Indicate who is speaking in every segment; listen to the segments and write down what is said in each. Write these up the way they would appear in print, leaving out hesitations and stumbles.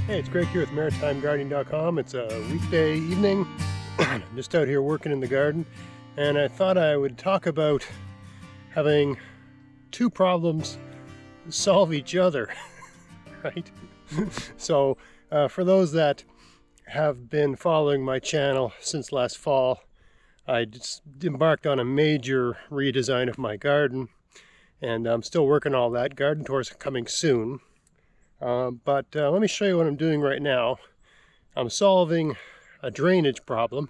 Speaker 1: Hey, it's Greg here with MaritimeGardening.com. It's a weekday evening. I'm just out here working in the garden, and I thought I would talk about having two problems solve each other, right? So, for those that have been following my channel since last fall, I just embarked on a major redesign of my garden, and I'm still working all that. Garden tours are coming soon. But let me show you what I'm doing right now. I'm solving a drainage problem,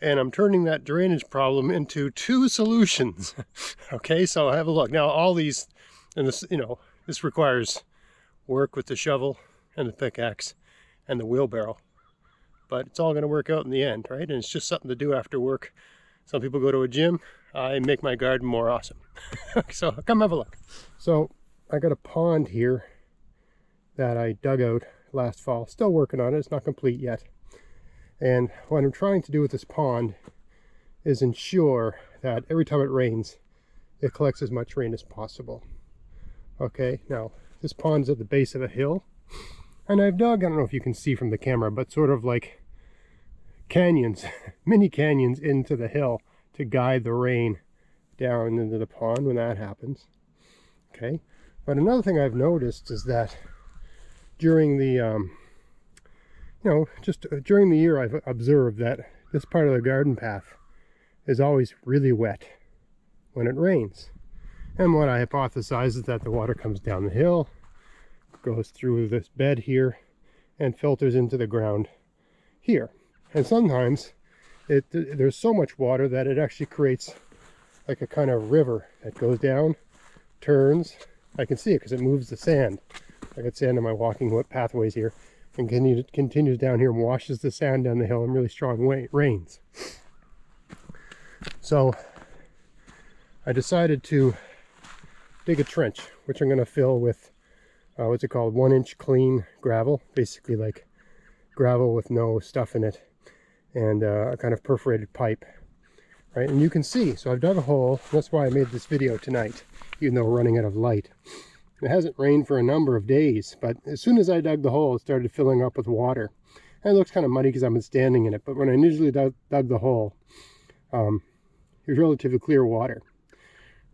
Speaker 1: and I'm turning that drainage problem into two solutions. Okay, so have a look. Now all these, and this, this requires work with the shovel and the pickaxe and the wheelbarrow, but it's all going to work out in the end, right? And it's just something to do after work. Some people go to a gym. I make my garden more awesome. So come have a look. So I got a pond here that I dug out last fall. Still working on it, it's not complete yet. And what I'm trying to do with this pond is ensure that every time it rains, it collects as much rain as possible. Okay, now this pond's at the base of a hill, and I've dug, I don't know if you can see from the camera, but sort of like canyons, mini canyons into the hill to guide the rain down into the pond when that happens. Okay, but another thing I've noticed is that during the during the year, I've observed that this part of the garden path is always really wet when it rains. And what I hypothesize is that the water comes down the hill, goes through this bed here, and filters into the ground here. And sometimes there's so much water that it actually creates like a kind of river that goes down, turns. I can see it because it moves the sand. I got sand in my walking pathways here, and continues down here and washes the sand down the hill in really strong rains. So I decided to dig a trench, which I'm going to fill with what's it called, 1-inch clean gravel, basically like gravel with no stuff in it, and a kind of perforated pipe, right? And you can see, so I've dug a hole. That's why I made this video tonight, even though we're running out of light. It hasn't rained for a number of days, but as soon as I dug the hole, it started filling up with water. And it looks kind of muddy because I've been standing in it, but when I initially dug the hole, it was relatively clear water.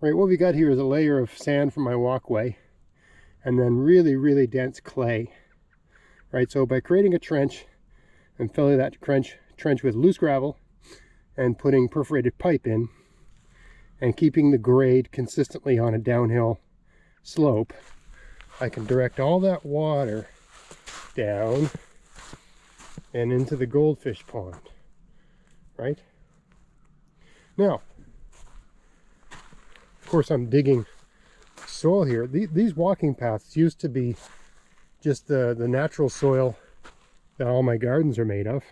Speaker 1: Right, what we got here is a layer of sand from my walkway, and then really, really dense clay. Right, so by creating a trench and filling that trench with loose gravel and putting perforated pipe in, and keeping the grade consistently on a downhill slope, I can direct all that water down and into the goldfish pond, right? Now, of course, I'm digging soil here. These walking paths used to be just the natural soil that all my gardens are made of.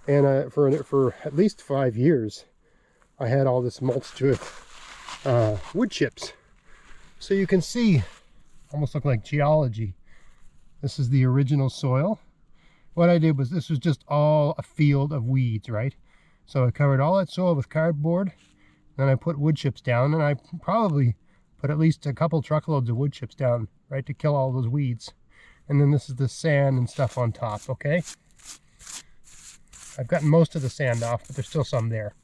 Speaker 1: And for at least 5 years, I had all this mulched with wood chips. So you can see, almost look like geology. This is the original soil. What I did was, this was just all a field of weeds, right? So I covered all that soil with cardboard, then I put wood chips down, and I probably put at least a couple truckloads of wood chips down, right, to kill all those weeds. And then this is the sand and stuff on top, okay? I've gotten most of the sand off, but there's still some there.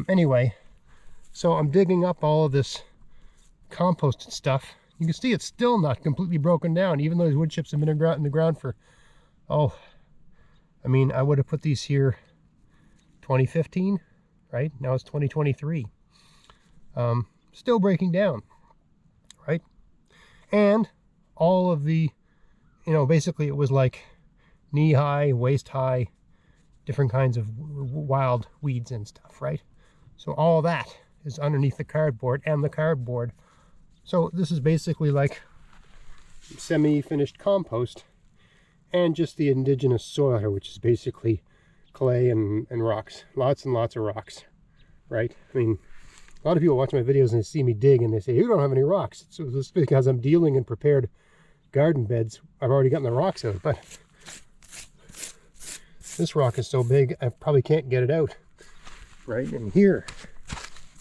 Speaker 1: Anyway, so I'm digging up all of this composted stuff. You can see it's still not completely broken down, even though these wood chips have been in the ground for, I mean, I would have put these here 2015, right? Now it's 2023. Still breaking down, right? And all of the, basically it was like knee-high, waist-high, different kinds of wild weeds and stuff, right? So all that is underneath the cardboard, and the cardboard. So this is basically like semi-finished compost, and just the indigenous soil here, which is basically clay and rocks. Lots and lots of rocks, right? I mean, a lot of people watch my videos and they see me dig and they say, you don't have any rocks. So this is because I'm dealing in prepared garden beds. I've already gotten the rocks out, but this rock is so big, I probably can't get it out, right? And here,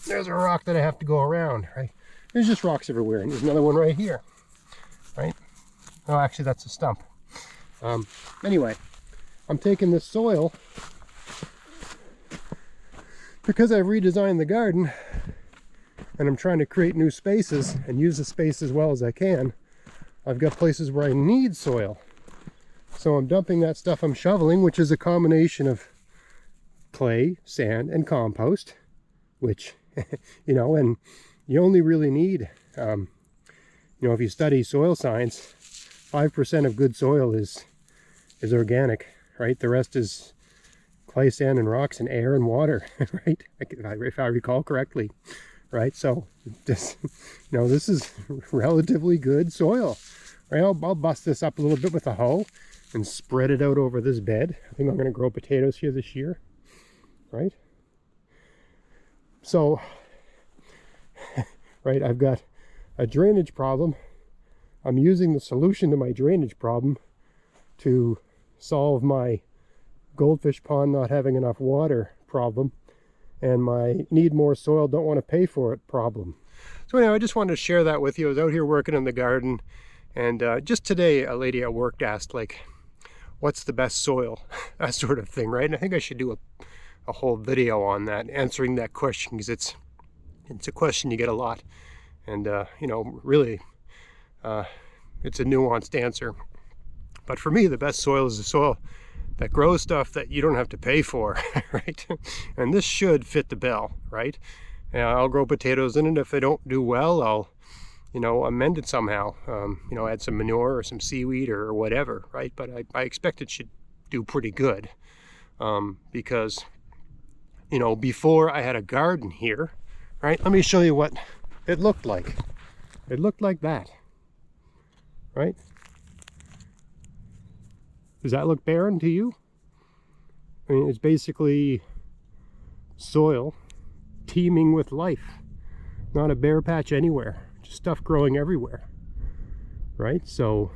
Speaker 1: there's a rock that I have to go around, right? There's just rocks everywhere, and there's another one right here, right? Oh, actually, that's a stump. Anyway, I'm taking this soil because I've redesigned the garden and I'm trying to create new spaces and use the space as well as I can. I've got places where I need soil. So I'm dumping that stuff I'm shoveling, which is a combination of clay, sand, and compost, which, you know, and you only really need, you know, if you study soil science, 5% of good soil is organic, right? The rest is clay, sand, and rocks, and air and water, right? If I recall correctly, right? So this, you know, this is relatively good soil, right? I'll bust this up a little bit with a hoe and spread it out over this bed. I think I'm going to grow potatoes here this year, right? So, right, I've got a drainage problem. I'm using the solution to my drainage problem to solve my goldfish pond not having enough water problem and my need more soil, don't want to pay for it problem. So anyway, I just wanted to share that with you. I was out here working in the garden, and just today a lady at work asked, like, what's the best soil? That sort of thing, right? And I think I should do a whole video on that, answering that question, because it's a question you get a lot. And, you know, really, it's a nuanced answer. But for me, the best soil is the soil that grows stuff that you don't have to pay for, right? And this should fit the bill, right? And I'll grow potatoes in it. If they don't do well, I'll, you know, amend it somehow. You know, add some manure or some seaweed or whatever, right? But I expect it should do pretty good, because, you know, before I had a garden here, right? Let me show you what it looked like. It looked like that, right? Does that look barren to you? I mean, it's basically soil teeming with life. Not a bare patch anywhere. Just stuff growing everywhere. Right? So,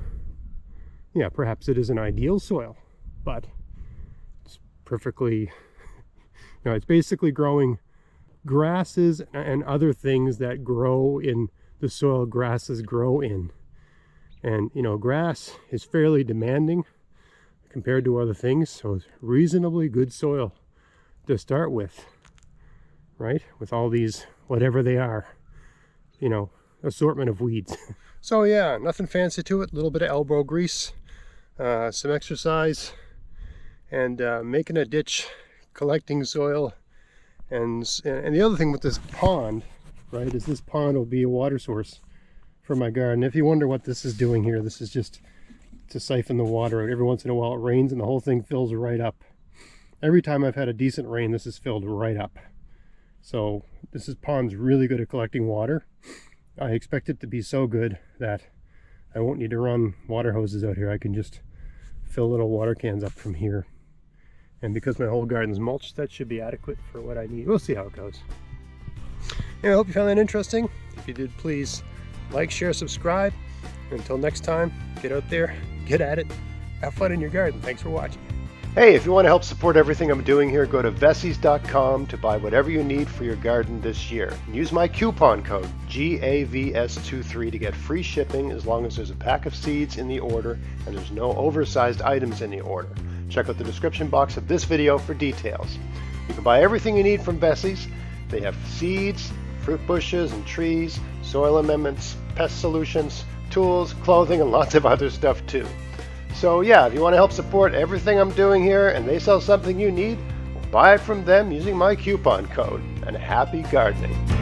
Speaker 1: yeah, perhaps it isn't ideal soil, but it's perfectly, you know, it's basically growing grasses and other things that grow in the soil grasses grow in. And, you know, grass is fairly demanding compared to other things, so it's reasonably good soil to start with, right? With all these, whatever they are, you know, assortment of weeds. So yeah, nothing fancy to it. A little bit of elbow grease, some exercise, and making a ditch, collecting soil, and the other thing with this pond, right, is this pond will be a water source for my garden. If you wonder what this is doing here, this is just to siphon the water out. Every once in a while it rains and the whole thing fills right up. Every time I've had a decent rain, this is filled right up. So this pond's really good at collecting water. I expect it to be so good that I won't need to run water hoses out here. I can just fill little water cans up from here. And because my whole garden's mulched, that should be adequate for what I need. We'll see how it goes. Anyway, I hope you found that interesting. If you did, please like, share, subscribe. Until next time, get out there, get at it, have fun in your garden. Thanks for watching. Hey, if you want to help support everything I'm doing here, go to Vessies.com to buy whatever you need for your garden this year. And use my coupon code GAVS23 to get free shipping as long as there's a pack of seeds in the order and there's no oversized items in the order. Check out the description box of this video for details. You can buy everything you need from Vessies. They have seeds, fruit bushes and trees, soil amendments, pest solutions, tools, clothing, and lots of other stuff too. So yeah, if you want to help support everything I'm doing here and they sell something you need, buy it from them using my coupon code, and happy gardening.